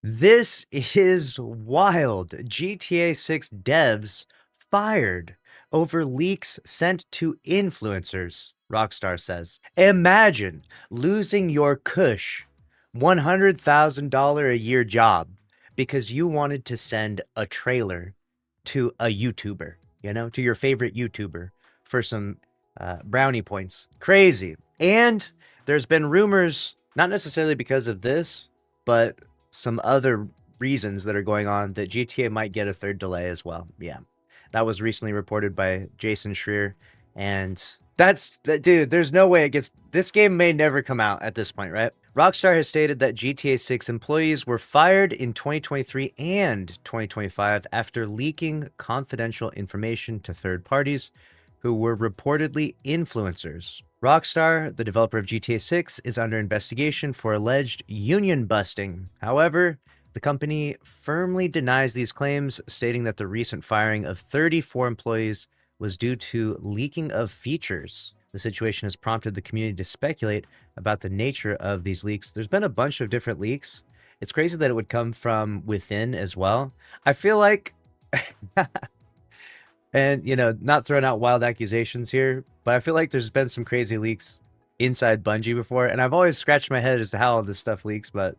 This is wild. GTA 6 devs fired over leaks sent to influencers, Rockstar says. Imagine losing your cush $100,000 a year job because you wanted to send a trailer to a YouTuber, to your favorite YouTuber for some brownie points. Crazy. And there's been rumors, not necessarily because of this, but some other reasons that are going on that GTA might get a third delay as well. Yeah. That was recently reported by Jason Schreier. And dude, there's no way it gets. This game may never come out at this point, right? Rockstar has stated that GTA 6 employees were fired in 2023 and 2025 after leaking confidential information to third parties who were reportedly influencers. Rockstar, the developer of GTA 6, is under investigation for alleged union busting. However, the company firmly denies these claims, stating that the recent firing of 34 employees was due to leaking of features. The situation has prompted the community to speculate about the nature of these leaks. There's been a bunch of different leaks. It's crazy that it would come from within as well. I feel like and, not throwing out wild accusations here, but I feel like there's been some crazy leaks inside Bungie before, and I've always scratched my head as to how all this stuff leaks, but,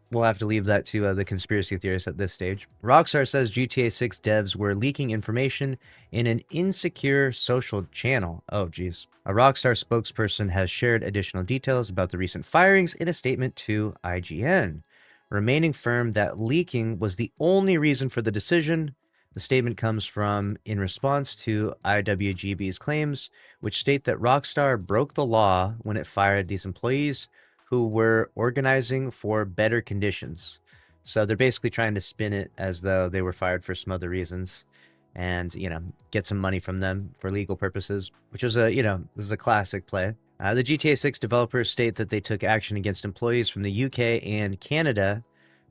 we'll have to leave that to the conspiracy theorists at this stage. Rockstar says GTA 6 devs were leaking information in an insecure social channel. Oh, geez. A Rockstar spokesperson has shared additional details about the recent firings in a statement to IGN, remaining firm that leaking was the only reason for the decision. The statement comes from in response to IWGB's claims, which state that Rockstar broke the law when it fired these employees who were organizing for better conditions. So they're basically trying to spin it as though they were fired for some other reasons and, get some money from them for legal purposes, which is this is a classic play. The GTA 6 developers state that they took action against employees from the UK and Canada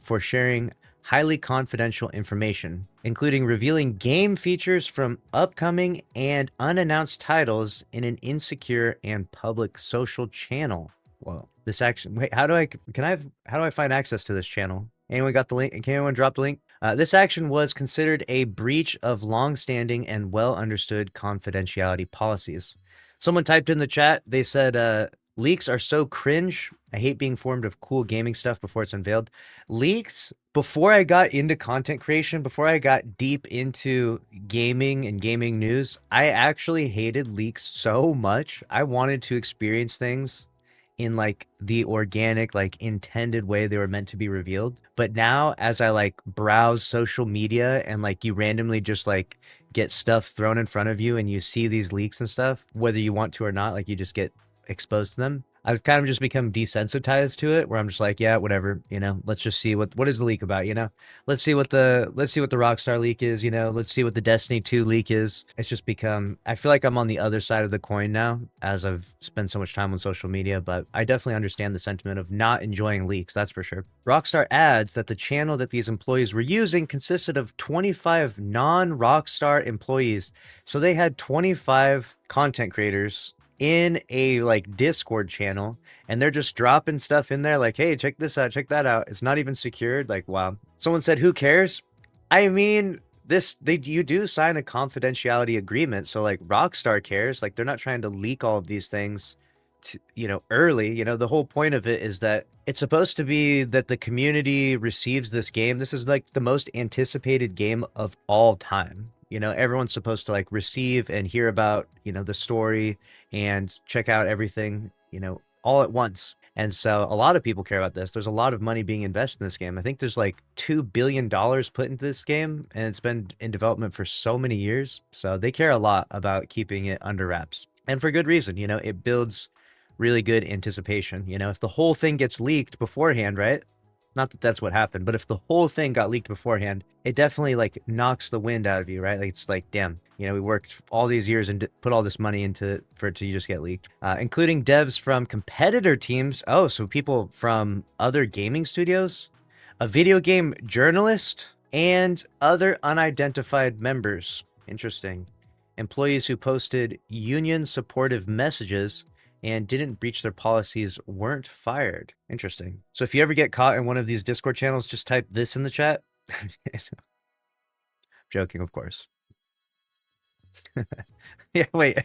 for sharing highly confidential information, including revealing game features from upcoming and unannounced titles in an insecure and public social channel. Whoa. This action, wait, how do I find access to this channel? Anyone got the link? Can anyone drop the link? This action was considered a breach of long-standing and well-understood confidentiality policies. Someone typed in the chat, they said, leaks are so cringe. I hate being informed of cool gaming stuff before it's unveiled. Leaks, before I got into content creation, before I got deep into gaming and gaming news, I actually hated leaks so much. I wanted to experience things in like the organic, like intended way they were meant to be revealed. But now as I like browse social media and like you randomly just like get stuff thrown in front of you and you see these leaks and stuff, whether you want to or not, like you just get exposed to them. I've kind of just become desensitized to it, where I'm just like, yeah, whatever, let's just see what is the leak about, let's see what the Rockstar leak is, let's see what the Destiny 2 leak is. It's just become, I feel like I'm on the other side of the coin now as I've spent so much time on social media, but I definitely understand the sentiment of not enjoying leaks, that's for sure. Rockstar adds that the channel that these employees were using consisted of 25 non-Rockstar employees. So they had 25 content creators in a like Discord channel, and they're just dropping stuff in there like, hey, check this out, check that out. It's not even secured. Like, wow. Someone said, who cares? I mean, you do sign a confidentiality agreement, so like Rockstar cares. Like, they're not trying to leak all of these things early. The whole point of it is that it's supposed to be that the community receives this game. This is like the most anticipated game of all time. Everyone's supposed to like receive and hear about, the story and check out everything, all at once. And so a lot of people care about this. There's a lot of money being invested in this game. I think there's like $2 billion put into this game, and it's been in development for so many years. So they care a lot about keeping it under wraps, and for good reason. It builds really good anticipation. If the whole thing gets leaked beforehand, right? Not that that's what happened, but if the whole thing got leaked beforehand, it definitely like knocks the wind out of you, right? Like it's like, damn, we worked all these years and put all this money into for it to just get leaked, including devs from competitor teams. Oh, so people from other gaming studios, a video game journalist, and other unidentified members. Interesting. Employees who posted union supportive messages and didn't breach their policies weren't fired. Interesting. So if you ever get caught in one of these Discord channels, just type this in the chat. Joking, of course. Yeah, wait.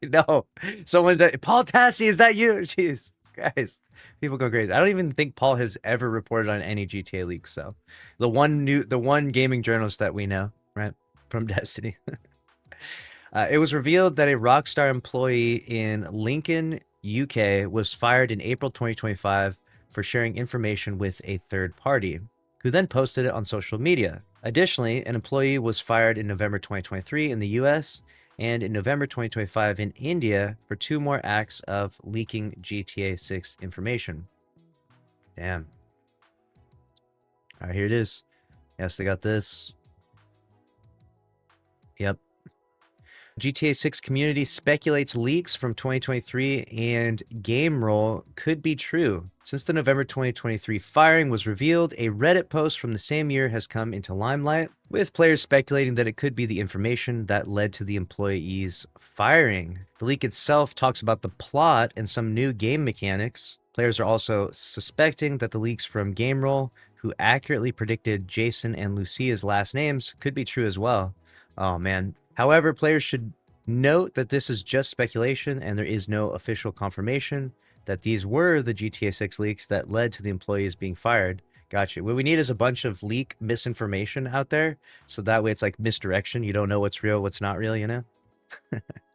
No. Someone Paul Tassi, is that you? Jeez. Guys, people go crazy. I don't even think Paul has ever reported on any GTA leaks. So the one gaming journalist that we know, right? From Destiny. It was revealed that a Rockstar employee in Lincoln, UK, was fired in April 2025 for sharing information with a third party, who then posted it on social media. Additionally, an employee was fired in November 2023 in the US and in November 2025 in India for 2 more acts of leaking GTA 6 information. Damn. All right, here it is. Yes, they got this. Yep. GTA 6 community speculates leaks from 2023 and game roll could be true. Since the November 2023 firing was revealed, a Reddit post from the same year has come into limelight, with players speculating that it could be the information that led to the employee's firing. The leak itself talks about the plot and some new game mechanics. Players are also suspecting that the leaks from game roll, who accurately predicted Jason and Lucia's last names, could be true as well. Oh man. However, players should note that this is just speculation and there is no official confirmation that these were the GTA 6 leaks that led to the employees being fired. Gotcha. What we need is a bunch of leak misinformation out there, so that way it's like misdirection. You don't know what's real, what's not real, you know?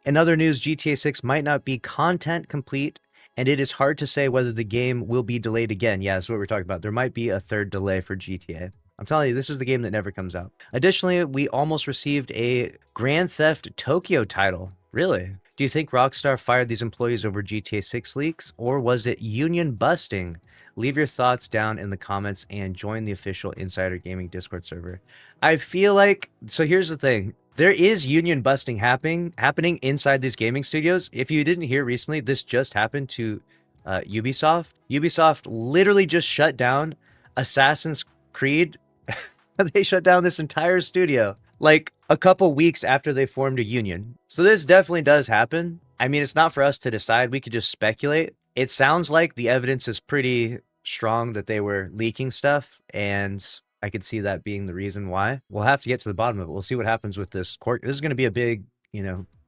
In other news, GTA 6 might not be content complete, and it is hard to say whether the game will be delayed again. Yeah, that's what we're talking about. There might be a third delay for GTA. I'm telling you, this is the game that never comes out. Additionally, we almost received a Grand Theft Tokyo title. Really? Do you think Rockstar fired these employees over GTA 6 leaks, or was it union busting? Leave your thoughts down in the comments and join the official Insider Gaming Discord server. I feel like, so here's the thing. There is union busting happening inside these gaming studios. If you didn't hear recently, this just happened to Ubisoft. Ubisoft literally just shut down Assassin's Creed. They shut down this entire studio like a couple weeks after they formed a union. So this definitely does happen. I mean, it's not for us to decide. We could just speculate. It sounds like the evidence is pretty strong that they were leaking stuff, and I could see that being the reason why. We'll have to get to the bottom of it. We'll see what happens with this court. This is going to be a big,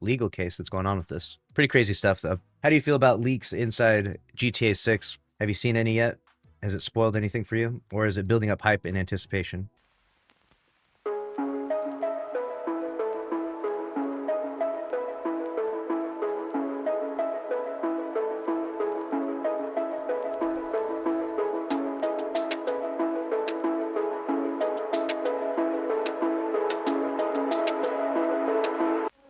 legal case that's going on with this. Pretty crazy stuff, though. How do you feel about leaks inside GTA 6? Have you seen any yet? Has it spoiled anything for you? Or is it building up hype in anticipation?